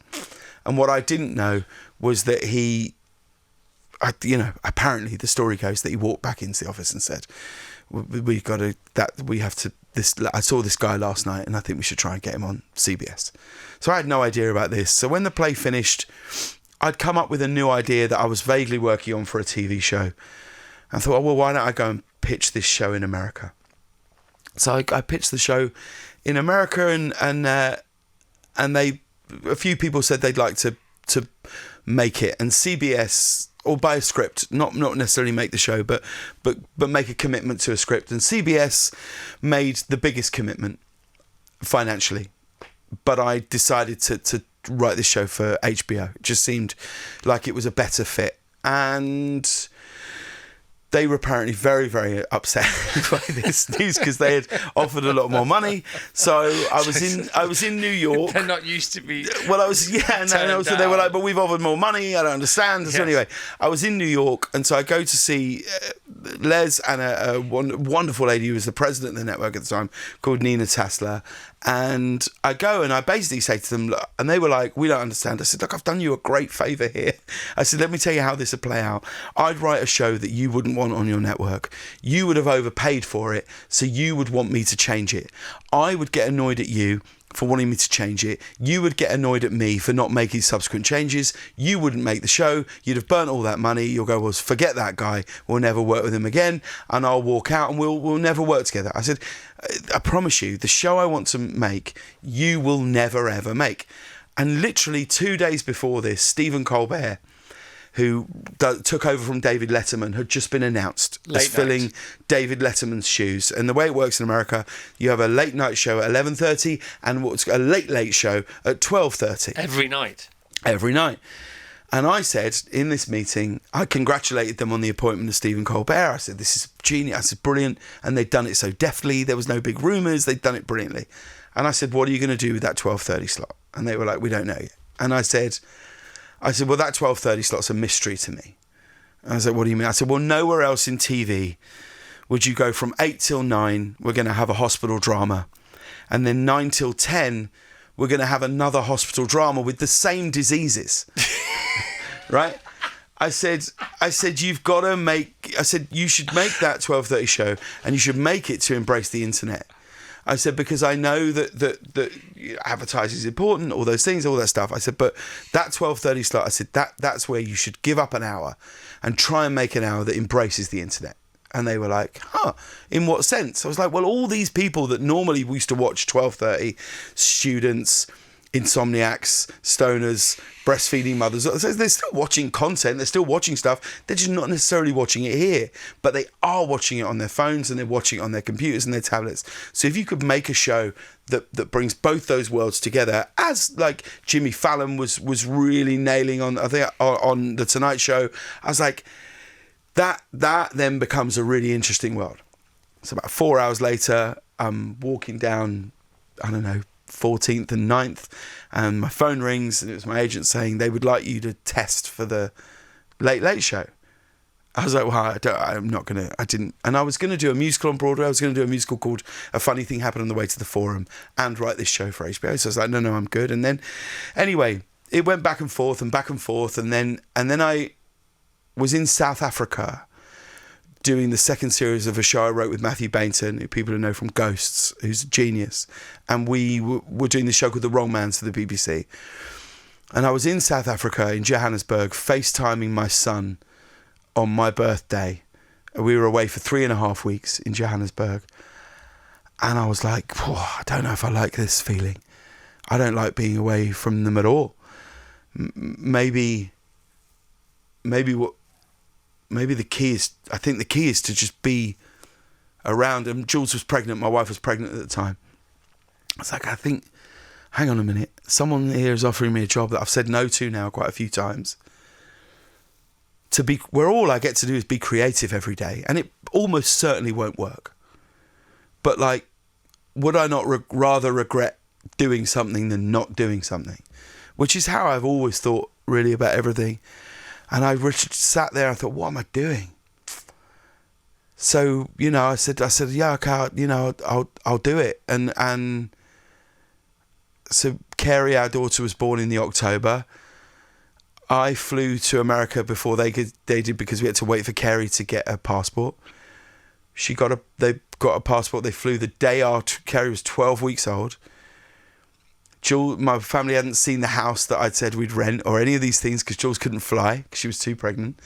And what I didn't know was that apparently the story goes that he walked back into the office and said, I saw this guy last night, and I think we should try and get him on CBS. So I had no idea about this. So when the play finished, I'd come up with a new idea that I was vaguely working on for a TV show. I thought, well, why don't I go and pitch this show in America? So I pitched the show in America, and a few people said they'd like to make it, and CBS, or buy a script, not necessarily make the show, but make a commitment to a script. And CBS made the biggest commitment financially, but I decided to write this show for HBO. It just seemed like it was a better fit, and they were apparently very, very upset by this news, because they had offered a lot more money. So I was in New York. They're not used to be. Well, so they were like, but we've offered more money. I don't understand. Yes. So anyway, I was in New York, and so I go to see Les and a wonderful lady who was the president of the network at the time, called Nina Tassler. And I go and I basically say to them, look, and they were like, we don't understand. I said, look, I've done you a great favour here. I said, let me tell you how this would play out. I'd write a show that you wouldn't want on your network. You would have overpaid for it, so you would want me to change it. I would get annoyed at you for wanting me to change it. You would get annoyed at me for not making subsequent changes. You wouldn't make the show. You'd have burnt all that money. You'll go, well, forget that guy. We'll never work with him again. And I'll walk out, and we'll never work together. I said, I promise you, the show I want to make, you will never, ever make. And literally 2 days before this, Stephen Colbert, who took over from David Letterman, had just been announced as filling David Letterman's shoes. And the way it works in America, you have a late night show at 11:30 and what's a late show at 12:30. Every night. Every night. And I said, in this meeting, I congratulated them on the appointment of Stephen Colbert. I said, this is genius. I said, brilliant. And they'd done it so deftly. There was no big rumours. They'd done it brilliantly. And I said, what are you going to do with that 12:30 slot? And they were like, we don't know yet. And I said, well, that 12:30 slot's a mystery to me. And I said, what do you mean? I said, well, nowhere else in TV would you go from 8 till 9, we're going to have a hospital drama. And then 9 till 10, we're going to have another hospital drama with the same diseases. Right? I said, you've got to you should make that 12:30 show, and you should make it to embrace the internet. I said, because I know that advertising is important, all those things, all that stuff. I said, but that 12:30 slot, I said, that's where you should give up an hour and try and make an hour that embraces the internet. And they were like, in what sense? I was like, well, all these people that normally we used to watch 12:30, students, insomniacs, stoners, breastfeeding mothers, they're still watching content, they're still watching stuff, they're just not necessarily watching it here, but they are watching it on their phones, and they're watching it on their computers and their tablets. So if you could make a show that brings both those worlds together, as like Jimmy Fallon was really nailing on, I think, on the Tonight Show, I was like, that then becomes a really interesting world. So about 4 hours later, I'm walking down, I don't know, 14th and 9th, and my phone rings, and it was my agent saying they would like you to test for the Late Show. I was like, well, I didn't, and I was going to do a musical on Broadway. I was going to do a musical called A Funny Thing Happened on the Way to the Forum, and write this show for HBO. So I was like, no, I'm good. And then, anyway, it went back and forth, and then I was in South Africa doing the second series of a show I wrote with Matthew Bainton, who people know from Ghosts, who's a genius. And we were doing this show called The Wrong Mans for the BBC. And I was in South Africa, in Johannesburg, FaceTiming my son on my birthday. We were away for 3.5 weeks in Johannesburg. And I was like, I don't know if I like this feeling. I don't like being away from them at all. Maybe the key is, I think the key is to just be around. And Jules was pregnant. My wife was pregnant at the time. I was like, I think hang on a minute, someone here is offering me a job that I've said no to now quite a few times. Where all I get to do is be creative every day, and it almost certainly won't work. But like, would I not rather regret doing something than not doing something? Which is how I've always thought really about everything. And I sat there and thought, what am I doing? So, you know, I said, yeah, okay, you know, I'll do it. And so Carrie, our daughter, was born in the October. I flew to America before they did, because we had to wait for Carrie to get a passport. They got a passport. They flew the day after Carrie was 12 weeks old. Jules, my family hadn't seen the house that I'd said we'd rent or any of these things because Jules couldn't fly because she was too pregnant.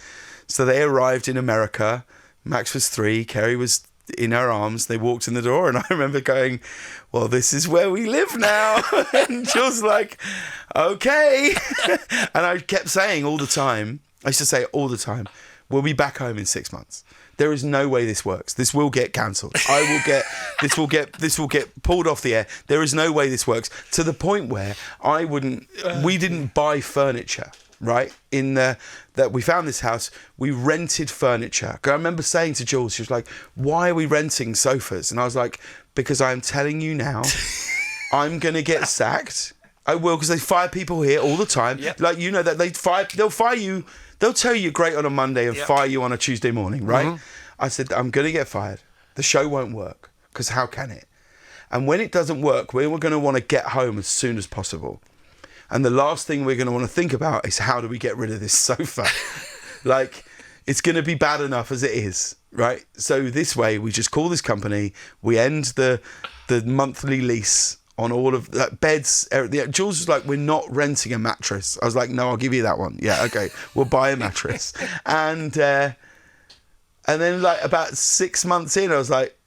So they arrived in America. Max was 3. Carrie was in her arms. They walked in the door, and I remember going, well, this is where we live now. And Jules was like, okay. And I kept saying all the time, I used to say all the time, we'll be back home in 6 months. There is no way this works. This will get cancelled. This will get pulled off the air. There is no way this works. To the point where we didn't buy furniture, right? That we found this house, we rented furniture. I remember saying to Jules, she was like, why are we renting sofas? And I was like, because I'm telling you now, I'm going to get sacked. I will, because they fire people here all the time. Yep. Like, you know that they'll fire you. They'll tell you you're great on a Monday and fire you on a Tuesday morning, right? Mm-hmm. I said, I'm going to get fired. The show won't work, because how can it? And when it doesn't work, we're going to want to get home as soon as possible. And the last thing we're going to want to think about is how do we get rid of this sofa? Like, it's going to be bad enough as it is, right? So this way, we just call this company, we end the monthly lease on all of that beds. Jules was like, we're not renting a mattress. I was like, no, I'll give you that one. Yeah, okay, we'll buy a mattress. And then like about 6 months in, I was like,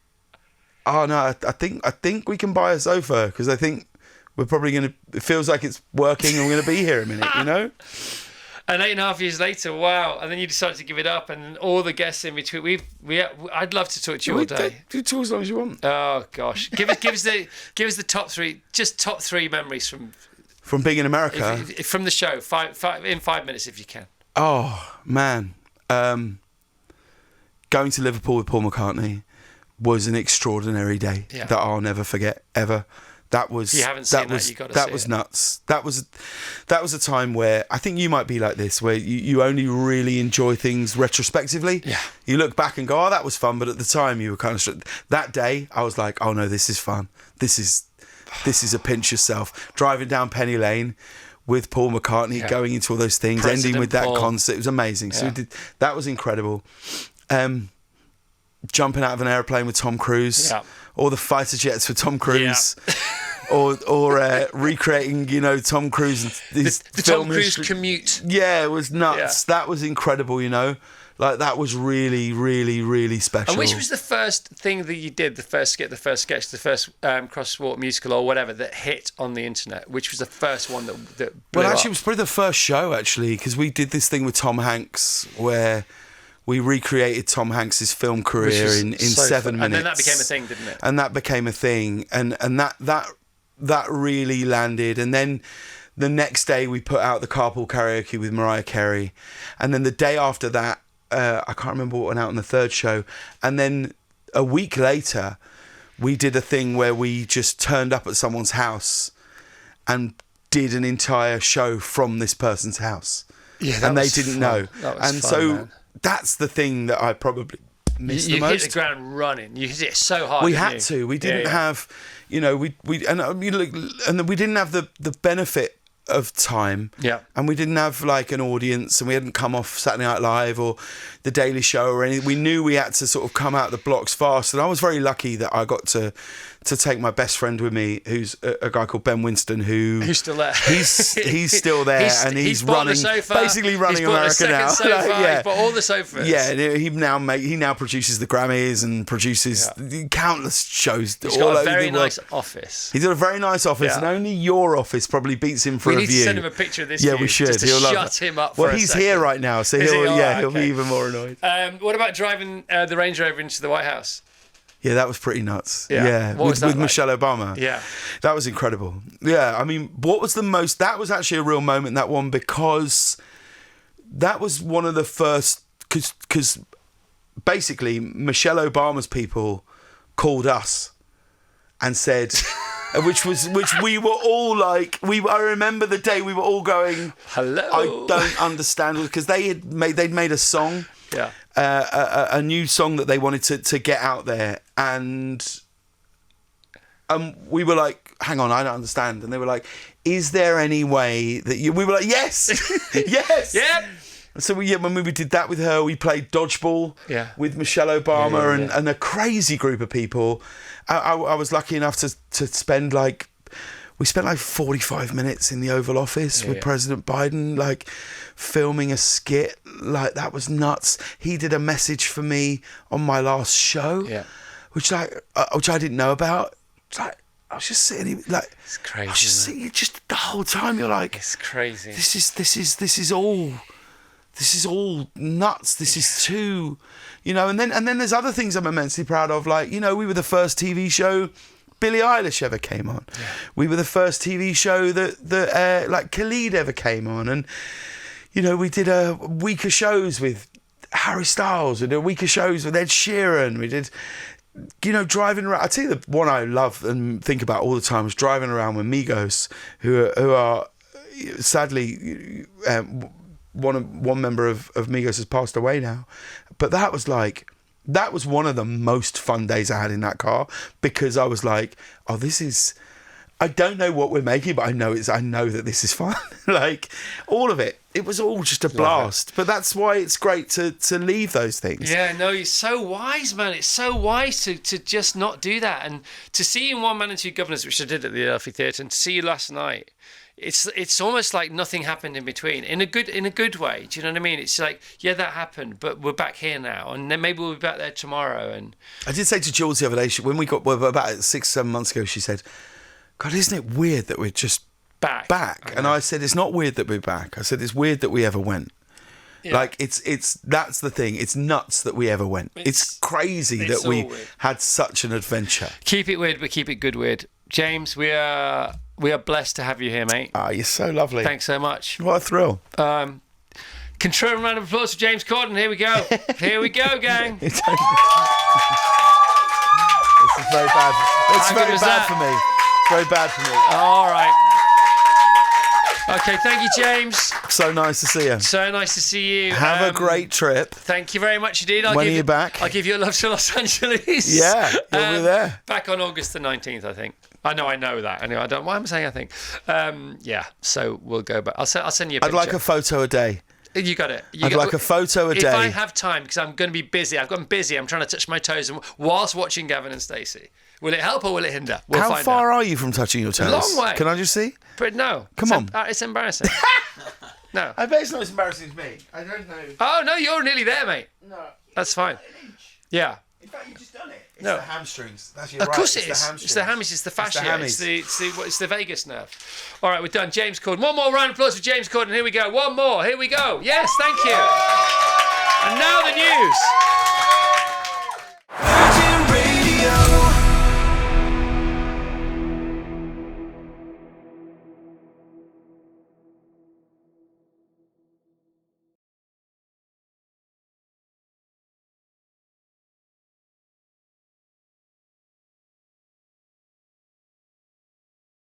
oh no, I think we can buy a sofa, because I think we're probably going to, it feels like it's working and we're going to be here a minute, you know? And 8.5 years later, wow! And then you decided to give it up, and all the guests in between. I'd love to talk to you all day. Do talk as long as you want. Oh gosh, give us the top three memories from being in America, from the show. Five in 5 minutes if you can. Oh man, going to Liverpool with Paul McCartney was an extraordinary day that I'll never forget ever. That was, if you haven't seen that, you got to see that was nuts. That was a time where I think you might be like this, where you only really enjoy things retrospectively. Yeah. You look back and go, oh, that was fun, but at the time you were kind of that day I was like, oh no, this is fun. This is a pinch yourself. Driving down Penny Lane with Paul McCartney, going into all those things, ending with that concert. It was amazing. So that was incredible. Jumping out of an airplane with Tom Cruise. Yeah. Or the fighter jets for Tom Cruise, or recreating, you know, Tom Cruise and his the film Tom Cruise history. commute. Yeah, it was nuts. Yeah. That was incredible, you know. Like, that was really, really, really special. And which was the first thing that you did, the first skit, the first sketch, the first crosswalk musical or whatever that hit on the internet? Which was the first one that blew Well, actually, up? it was probably the first show, actually, because we did this thing with Tom Hanks where we recreated Tom Hanks's film career in 7 minutes. And then that became a thing, didn't it? And that became a thing. And that really landed. And then the next day we put out the Carpool Karaoke with Mariah Carey. And then the day after that, I can't remember what went out on the third show. And then a week later, we did a thing where we just turned up at someone's house and did an entire show from this person's house. Yeah, and they didn't know. That was and fun, so man. That's the thing that I probably missed the most. You hit the ground running. You hit it so hard. We had to. We didn't have, you know, we didn't have the benefit of time. Yeah. And we didn't have like an audience, and we hadn't come off Saturday Night Live or The Daily Show or anything. We knew we had to sort of come out the blocks fast. And I was very lucky that I got to take my best friend with me, who's a guy called Ben Winston, who's still there. He's still there, and he's running, basically running America now. Sofa, he's bought all the sofas. Yeah, he now produces the Grammys and produces countless shows. He's got a very nice office. He's got a very nice office, and only your office probably beats him for a view. We need to send him a picture of this. Yeah, we should. Just to he'll shut him up. Well, he's here right now, so he'll be even more annoyed. What about driving the Range Rover into the White House? Yeah, that was pretty nuts. Yeah. Yeah, What was that with like? Michelle Obama. Yeah. That was incredible. Yeah, I mean, what was the most... That was actually a real moment, that one, because that was one of the first... Because basically, Michelle Obama's people called us and said... which we were all like... I remember the day we were all going... Hello. I don't understand, because they'd made a song... Yeah. A new song that they wanted to get out there, and we were like, hang on, I don't understand. And they were like, is there any way that you... We were like, yes, yes. Yeah. So when we did that with her, we played dodgeball with Michelle Obama and a crazy group of people. I was lucky enough to spend like... We spent like 45 minutes in the Oval Office with President Biden, like filming a skit. Like, that was nuts. He did a message for me on my last show, which I didn't know about. Like, I was just sitting, like, it's crazy. I was just sitting, just the whole time. You're like, it's crazy. This is all nuts. This is too, And then there's other things I'm immensely proud of. Like, we were the first TV show Billie Eilish ever came on. Yeah. We were the first TV show that like Khalid ever came on, and we did a week of shows with Harry Styles, we did a week of shows with Ed Sheeran. We did, driving around. I tell you, the one I love and think about all the time is driving around with Migos, who are sadly one member of Migos has passed away now, but that was one of the most fun days I had in that car, because I was like, oh, I don't know what we're making, but I know that this is fun. Like, all of it. It was all just a blast. But that's why it's great to leave those things. Yeah, no, it's so wise, man. It's so wise to just not do that. And to see you in One Man and Two Governors, which I did at the Adelphia Theatre, and to see you last night, it's almost like nothing happened in between, in a good way. Do you know what I mean? It's like, yeah, that happened, but we're back here now, and then maybe we'll be back there tomorrow. And I did say to Jules the other day, when we got about 6-7 months ago, she said, God, isn't it weird that we're just back? And I said, it's not weird that we're back. I said, it's weird that we ever went. Yeah. Like, that's the thing. It's nuts that we ever went. It's crazy that we had such an adventure. Keep it weird, but keep it good weird. James, we are blessed to have you here, mate. Ah, you're so lovely. Thanks so much. What a thrill. Control round of applause for James Corden. Here we go. Here we go, gang. This is very bad. It's very bad for me. It's very bad for me. All right. Okay, thank you, James. So nice to see you. So nice to see you. Have a great trip. Thank you very much indeed. When are you back? I'll give you a love to Los Angeles. Yeah, you'll be there. Back on August the 19th, I think. I know that. Anyway, I don't. Why am I saying I think? Yeah. So we'll go back. I'll send you a picture. I'd like a photo a day. You got it. I'd like a photo a day. If I have time, because I'm going to be busy. I've gotten busy. I'm trying to touch my toes whilst watching Gavin and Stacey. Will it help or will it hinder? We'll How find far out. are you from touching your toes? A long way. Can I just see? But no. Come on. It's embarrassing. No. I bet it's not as embarrassing as me. I don't know. Oh, no, you're nearly there, mate. No. That's fine. Yeah. In fact, you've just done it. It's No. the hamstrings. That's Of course it is. It's the hammies. It's the fascia. It's the vagus nerve. All right, we're done. James Corden. One more round of applause for James Corden. Here we go. One more. Here we go. Yes, thank you. And now the news.